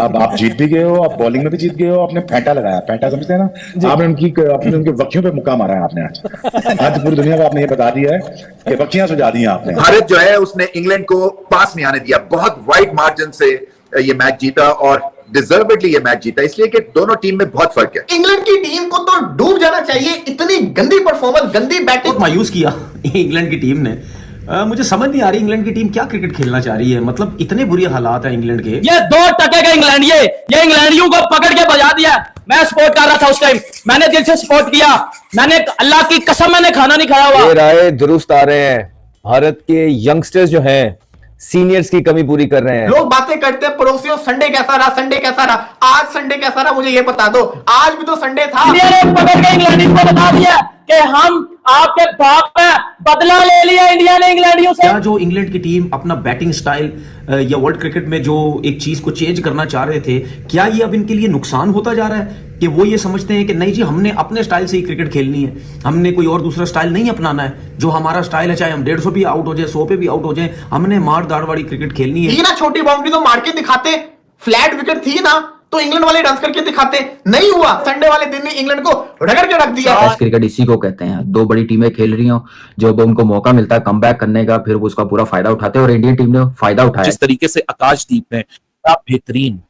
अब आप जीत भी गए हो, आप बॉलिंग में भी जीत गए हो, आपने फेंटा लगाया, फेंटा समझते हैं ना, आपने उनके वक्कियों पे मुक्का मारा है आपने आज पूरी दुनिया को आपने ये बता दिया है कि वक्कियां सुझा दी हैं आपने। भारत जो है उसने इंग्लैंड को पास में आने दिया, बहुत वाइड मार्जिन से ये मैच जीता और डिजर्वेडली ये मैच जीता, इसलिए कि दोनों टीम में बहुत फर्क है। इंग्लैंड की टीम को तो डूब जाना चाहिए, इतनी गंदी परफॉर्मेंस, गंदी बैटिंग। मायूस किया इंग्लैंड की टीम ने। मुझे समझ नहीं आ रही इंग्लैंड की टीम क्या क्रिकेट खेलना चाह रही है, मतलब इतने बुरे हालात हैं इंग्लैंड के। ये 2% का इंग्लैंड, ये इंग्लैंडियों को पकड़ के बजा दिया। मैं सपोर्ट कर रहा था उस टाइम, मैंने दिल से सपोर्ट किया, मैंने अल्लाह की कसम मैंने खाना नहीं खाया हुआ। ये राय दुरुस्त आ रहे हैं, भारत के यंगस्टर्स जो हैं सीनियर्स की कमी पूरी कर रहे हैं। लोग बातें करते हैं पड़ोसियों, संडे कैसा रहा, संडे कैसा रहा, आज संडे कैसा रहा मुझे ये बता दो, आज भी तो संडे था। पकड़ के इंग्लैंड को बता दिया कि हम आपके बाप में बदला ले लिया इंडिया ने इंग्लैंडियों से। क्या जो इंग्लैंड की टीम अपना बैटिंग स्टाइल या वर्ल्ड क्रिकेट में जो एक चीज को चेंज करना चाह रहे थे, क्या ये अब इनके लिए नुकसान होता जा रहा है कि वो ये समझते हैं कि नहीं जी हमने अपने स्टाइल से ही क्रिकेट खेलनी है, हमने कोई और दूसरा स्टाइल नहीं अपनाना है, जो हमारा स्टाइल है चाहे हम 150 भी आउट हो जाए, 100 पे भी आउट हो जाए, हमने मार दाड़ वाली क्रिकेट खेलनी है। ना छोटी बाउंड्री तो मार के दिखाते, फ्लैट विकेट थी ना तो इंग्लैंड वाले डांस करके दिखाते, नहीं हुआ। संडे वाले दिन ने इंग्लैंड को रगड़ के रख दिया। टेस्ट क्रिकेट इसी को कहते हैं, दो बड़ी टीमें खेल रही हो, जब उनको मौका मिलता है कमबैक करने का, फिर वो उसका पूरा फायदा उठाते हैं और इंडियन टीम ने फायदा उठाया। जिस तरीके से आकाशदीप ने क्या बेहतरीन,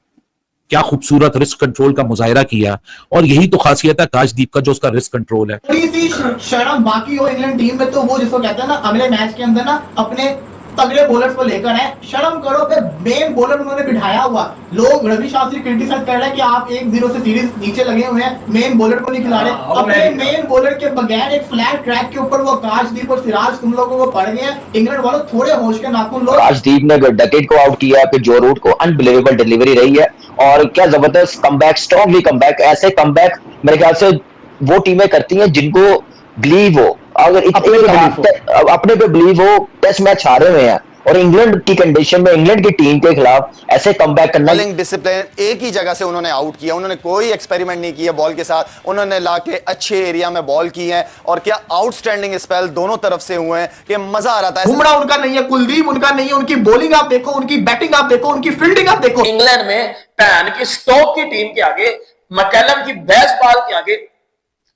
क्या खूबसूरत रिस्क कंट्रोल का मुजाहिरा किया, और यही तो खासियत है आकाशदीप का, जो उसका रिस्क कंट्रोल है। थोड़ी सी शर्म बाकी हो इंग्लैंड टीम में तो वो जिसको कहते हैं ना अगले मैच के अंदर ना अपने तगड़े बॉलर्स को लेकर है, शर्म करो कि मेन बॉलर उन्होंने बिठाया हुआ। लोग रवि शास्त्री क्रिटिसाइज कर रहे हैं कि आप 1-0 से सीरीज नीचे लगे हुए हैं, मेन बॉलर को नहीं खिला रहे। अपने मेन बॉलर के बगैर एक फ्लैट ट्रैक के ऊपर वो आकाशदीप और सिराज तुम लोगों को पड़ गए हैं। इंग्लैंड वालों थोड़े होश के नाखून लो। आकाशदीप ने डकेट को आउट किया, फिर जो रूट को अनबिलीवेबल डिलीवरी रही है और क्या जबरदस्त कमबैक, स्ट्रॉन्गली कमबैक। ऐसे कमबैक मेरे ख्याल से वो टीमें करती हैं जिनको बिलीव हो, अगर अपने पे बिलीव हो। टेस्ट मैच हारे हुए हैं और इंग्लैंड की कंडीशन में इंग्लैंड की टीम के खिलाफ ऐसे कमबैक करना। बॉलिंग डिसिप्लिन एक ही जगह से उन्होंने आउट किया, उन्होंने कोई एक्सपेरिमेंट नहीं किया बॉल के साथ, उन्होंने लाके अच्छे एरिया में बॉल की है और क्या आउटस्टैंडिंग स्पेल दोनों तरफ से हुए हैं कि मजा आ रहा था। बुमराह उनका नहीं है, कुलदीप उनका नहीं है, उनकी बॉलिंग आप देखो, उनकी बैटिंग आप देखो, उनकी फील्डिंग आप देखो। इंग्लैंड में पैन की स्टोक की टीम के आगे, मैकलम की बेसबॉल के आगे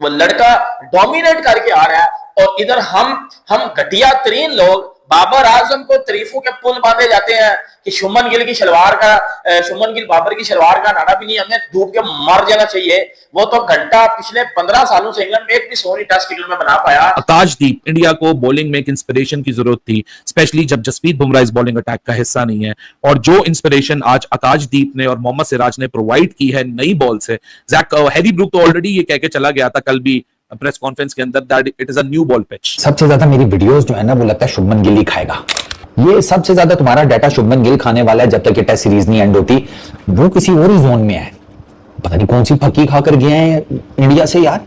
वो लड़का डोमिनेट करके आ रहा है और इधर हम घटिया तरीन लोग बाबर आजम को तारीफों के पुल बांधे जाते हैं कि शुमन गिल बाबर की शलवार का नाना भी नहीं, हमें डूब के मर जाना चाहिए। वो तो घंटा पिछले 15 सालों से इंग्लैंड में एक भी सोनी टेस्ट क्रिकेट में बना पाया। आकाशदीप, इंडिया को बॉलिंग में एक इंस्पिरेशन की जरूरत थी, स्पेशली जब जसप्रीत बुमराह इस बॉलिंग अटैक का हिस्सा नहीं है, और जो इंस्पिरेशन आज आकाशदीप ने और मोहम्मद सिराज ने प्रोवाइड की है नई बॉल से। हैरी ब्रूक तो ऑलरेडी ये कह के चला गया था कल भी प्रेस कॉन्फ्रेंस के अंदर that it is a new ball pitch. सबसे ज्यादा मेरी वीडियोस जो है ना वो लगता है शुभमन गिल ही खाएगा। ये सबसे ज्यादा तुम्हारा डाटा शुभमन गिल खाने वाला है जब तक ये टेस्ट सीरीज नहीं एंड होती। वो किसी और ही जोन में है, पता नहीं कौन सी फकी खा कर गया है इंडिया से। यार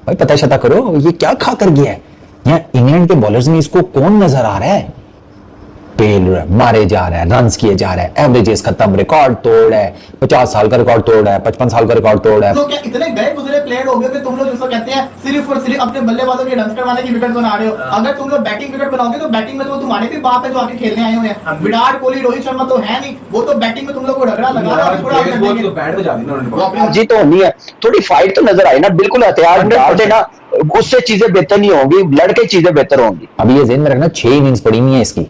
भाई पता चता करो ये क्या खा कर गया है। यहाँ इंग्लैंड के बॉलर्स में इसको कौन नजर आ रहा है? पेल मारे जा रहा है, रन्स किए जा रहे हैं, एवरेजेस खत्म, रिकॉर्ड तोड़ है, 50 साल का रिकॉर्ड तोड़ है, 55 साल का रिकॉर्ड तोड़ है। तो क्या इतने गए गुजरे प्लेयर हो गए कि तुम लोग जिसको कहते हैं सिर्फ और सिर्फ अपने बल्लेबाजों के रन्स करवाने की विकेट बना रहे हो। अगर तुम लोग बैटिंग विकेट बनाओगे तो बैटिंग में तो तुम्हारे भी बाप है जो आके खेलने आए हुए हैं। विराट कोहली, रोहित शर्मा तो है नहीं, वो तो बैटिंग में तुम लोग को रगड़ा लगा रहा है। जी तो होनी है, थोड़ी फाइट तो नजर आई ना, बिल्कुल हथियार डाल देना, उससे चीजें बेहतर नहीं होंगी, लड़के चीजें बेहतर होंगी। अभी ये ज़हन में रखना 6 इनिंग्स पड़ी हुई है इसकी,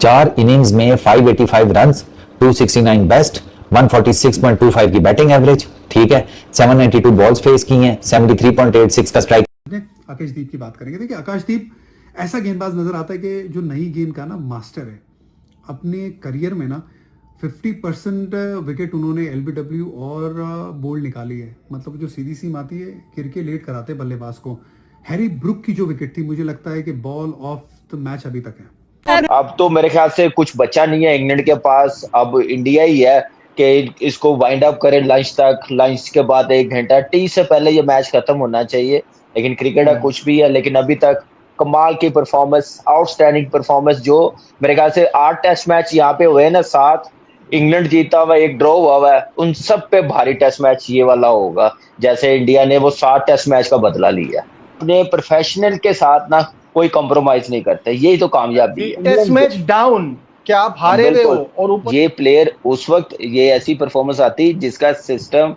4 इनिंग्स में 585 रन्स, 269 बेस्ट, 146.25 की बैटिंग एवरेज, ठीक है। 792 बॉल्स फेस की हैं, 73.86 का स्ट्राइक। आकाशदीप की बात करेंगे, देखिए आकाशदीप ऐसा गेंदबाज नजर आता है कि जो नई गेंद का ना मास्टर है। अपने करियर में ना 50% विकेट उन्होंने एलबीडब्ल्यू और बोल्ड निकाली है, मतलब जो सीधी सी आती है गिर के लेट कराते बल्लेबाज को। हैरी ब्रूक की जो विकेट थी मुझे लगता है कि बॉल ऑफ द मैच अभी तक है। अब तो मेरे ख्याल से कुछ बचा नहीं है इंग्लैंड के पास, अब इंडिया ही है कि इसको वाइंड अप करे लंच तक, लंच के बाद 1 घंटा टी से पहले ये मैच खत्म होना चाहिए। लेकिन क्रिकेट है कुछ भी है, लेकिन अभी तक कमाल की परफॉर्मेंस, आउटस्टैंडिंग परफॉर्मेंस। जो मेरे ख्याल से 8 टेस्ट मैच यहाँ पे हुए ना, 7 इंग्लैंड जीता हुआ, 1 ड्रॉ हुआ है, उन सब पे भारी टेस्ट मैच ये वाला होगा, जैसे इंडिया ने वो 7 टेस्ट मैच का बदला लिया। अपने प्रोफेशनल के साथ ना कोई कॉम्प्रोमाइज नहीं करते, यही तो कामयाबी है। टेस्ट मैच डाउन, क्या आप हारे हुए हो बिल्कुल। और ऊपर ये प्लेयर उस वक्त ये ऐसी परफॉर्मेंस आती जिसका सिस्टम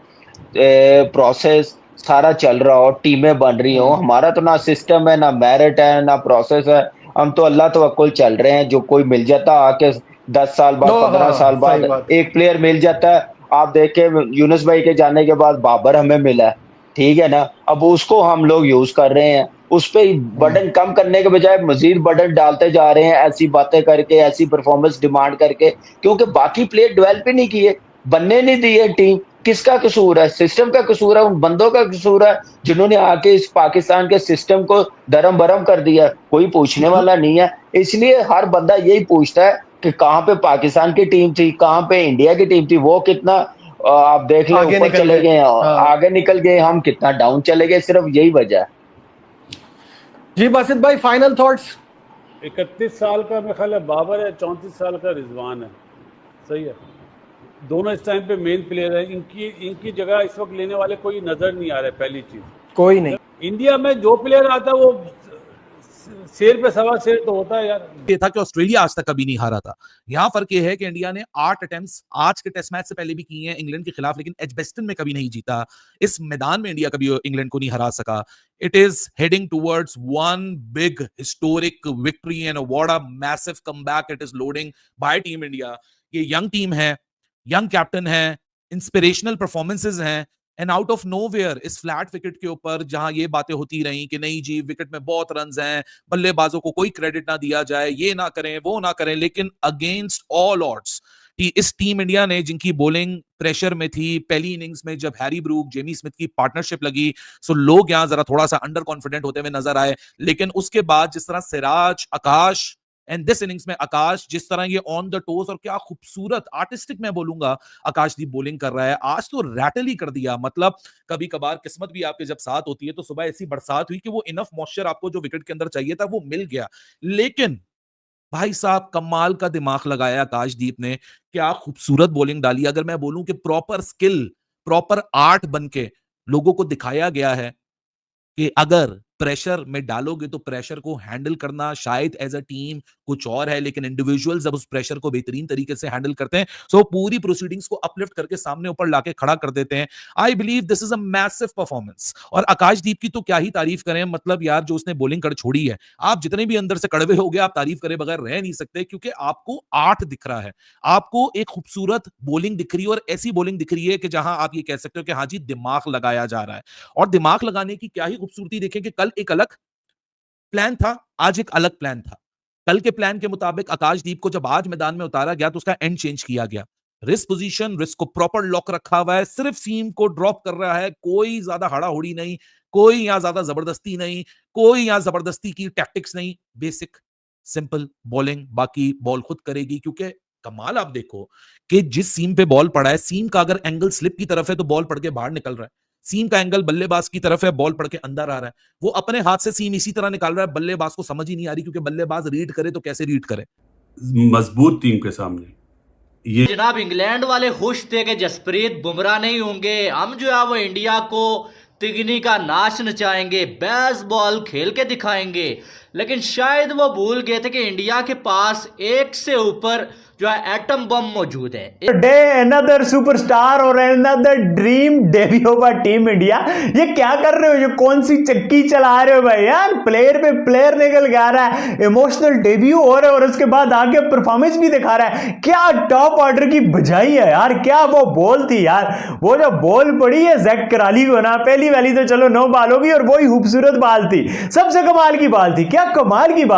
प्रोसेस सारा चल रहा हो, टीमें बन रही हो। हमारा तो ना सिस्टम है, ना मेरिट है, ना प्रोसेस है। हम तो अल्लाह तवक्कुल चल रहे हैं। जो कोई मिल जाता आके 10 साल बाद, 15 साल सही बाद बात। एक प्लेयर मिल जाता है। आप देखे यूनुस भाई के जाने के बाद बाबर हमें मिला है, ठीक है ना। अब उसको हम लोग यूज कर रहे हैं, उस पे बर्डन कम करने के बजाय मजीद बर्डन डालते जा रहे हैं, ऐसी बातें करके, ऐसी परफॉर्मेंस डिमांड करके, क्योंकि बाकी प्लेयर डेवलप ही नहीं किए, बनने नहीं दिए टीम। किसका कसूर है? सिस्टम का कसूर है, उन बंदों का कसूर है जिन्होंने आके इस पाकिस्तान के सिस्टम को दरम बरम कर दिया। कोई पूछने वाला नहीं है। इसलिए हर बंदा यही पूछता है कि कहाँ पे पाकिस्तान की टीम थी, कहाँ पे इंडिया की टीम थी। वो कितना आप देख ले ऊपर चले गए, आगे निकल गए, हम कितना डाउन चले गए। सिर्फ यही वजह है। जी बासित भाई, फाइनल थॉट्स। 31 साल का मेरे ख्याल है बाबर है, 34 साल का रिजवान है। सही है, दोनों इस टाइम पे मेन प्लेयर है। इनकी जगह इस वक्त लेने वाले कोई नजर नहीं आ रहा है। पहली चीज, कोई नहीं। इंडिया में जो प्लेयर आता है वो शेर पे सवा शेर तो होता है यार। ये था कि ऑस्ट्रेलिया आज तक कभी नहीं हारा था। यहाँ फर्क ये है कि इंडिया ने 8 अटेम्प्ट्स आज के टेस्ट मैच से पहले भी किए हैं इंग्लैंड के खिलाफ, लेकिन एजबेस्टन में कभी नहीं जीता। इस मैदान में इंडिया कभी इंग्लैंड को नहीं हरा सका। It is heading towards one big historic victory and what a massive comeback it is loading bye team India. ये यंग टीम है, यंग कैप्टन है, इंस्पिरेशनल परफॉर्मेंसेज हैं, एंड आउट ऑफ नोवेयर इस फ्लैट विकेट के ऊपर जहां ये बातें होती रही कि नहीं जी विकेट में बहुत रन्स हैं, बल्लेबाजों को कोई क्रेडिट ना दिया जाए, ये ना करें वो ना करें, लेकिन अगेंस्ट ऑल ऑड्स इस टीम इंडिया ने, जिनकी बॉलिंग प्रेशर में थी पहली इनिंग्स में, जब हैरी ब्रूक जेमी स्मिथ की पार्टनरशिप लगी, सो लोग यहां जरा थोड़ा सा अंडर कॉन्फिडेंट होते हुए नजर आए। लेकिन उसके बाद जिस तरह सिराज, आकाश एंड दिस इनिंग्स में आकाश जिस तरह ये ऑन द टोस और क्या खूबसूरत आर्टिस्टिक मैं बोलूंगा आकाशदीप बॉलिंग कर रहा है, आज तो रैटल ही कर दिया। मतलब कभी कभार किस्मत भी आपके जब साथ होती है तो सुबह ऐसी बरसात हुई कि वो इनफ मॉइस्चर आपको जो विकेट के अंदर चाहिए था वो मिल गया। लेकिन भाई साहब कमाल का दिमाग लगाया आकाशदीप ने, क्या खूबसूरत बॉलिंग डाली। अगर मैं बोलूं कि प्रॉपर स्किल, प्रॉपर आर्ट बनके लोगों को दिखाया गया है कि अगर प्रेशर में डालोगे तो प्रेशर को हैंडल करना शायद एज अ टीम कुछ और है, लेकिन इंडिविजुअल्स जब उस प्रेशर को बेहतरीन तरीके से हैंडल करते हैं सो पूरी प्रोसीडिंग्स को अपलिफ्ट करके सामने ऊपर लाके खड़ा कर देते हैं। I believe this is a massive performance. और आकाशदीप की तो क्या ही तारीफ करें, मतलब यार जो उसने बॉलिंग कर छोड़ी है, आप जितने भी अंदर से कड़वे हो गए आप तारीफ करे बगैर रह नहीं सकते, क्योंकि आपको आर्ट दिख रहा है, आपको एक खूबसूरत बॉलिंग दिख रही है, और ऐसी बॉलिंग दिख रही है कि जहां आप ये कह सकते हो कि हाँ जी दिमाग लगाया जा रहा है। और दिमाग लगाने की क्या ही खूबसूरती देखें कि कल एक अलग प्लान था, आज एक अलग प्लान था। कल के प्लान के मुताबिक आकाशदीप को जब आज मैदान में उतारा गया तो उसका एंड चेंज किया गया। रिस्क पोजीशन, रिस्क को प्रॉपर लॉक रखा हुआ है, सिर्फ सीम को ड्रॉप कर रहा है, कोई ज्यादा हड़ाहुड़ी नहीं, कोई यहां ज्यादा जबरदस्ती नहीं, कोई यहां जबरदस्ती की टैक्टिक्स नहीं, बेसिक सिंपल बॉलिंग, बाकी बॉल खुद करेगी। क्योंकि कमाल आप देखो कि जिस सीम पे बॉल पड़ा है, सीम का अगर एंगल स्लिप की तरफ है तो बॉल पड़ के बाहर निकल रहा है, सीम का एंगल बल्लेबाज की तरफ है, बॉल पड़ के अंदर आ रहा है। वो अपने हाथ से सीम इसी तरह निकाल रहा है, बल्लेबाज को समझ ही नहीं आ रही, क्योंकि बल्लेबाज रीड करे तो कैसे रीड करे। मजबूत टीम के सामने ये जनाब इंग्लैंड वाले खुश थे कि जसप्रीत बुमराह नहीं होंगे, हम जो है वो इंडिया को तिगनी का नाच नचाएंगे, बेसबॉल खेल के दिखाएंगे। लेकिन शायद वो भूल गए थे कि इंडिया के पास एक से ऊपर जो है एटम बम मौजूद है। डे अनदर सुपरस्टार और another dream debut of team India. ये क्या कर रहे हो, ये कौन सी चक्की चला रहे हो भाई यार? प्लेयर पे प्लेयर निकल के आ रहा है, इमोशनल डेब्यू हो रहा है और उसके बाद आगे परफॉर्मेंस भी दिखा रहा है। क्या टॉप ऑर्डर की बजाई है यार, क्या वो बॉल थी यार। वो जो बॉल पड़ी है जैक कराली को ना, पहली वाली तो चलो नो बॉल होगी और वही खूबसूरत बॉल थी, सबसे कमाल की बॉल थी, क्या कमाल की बात।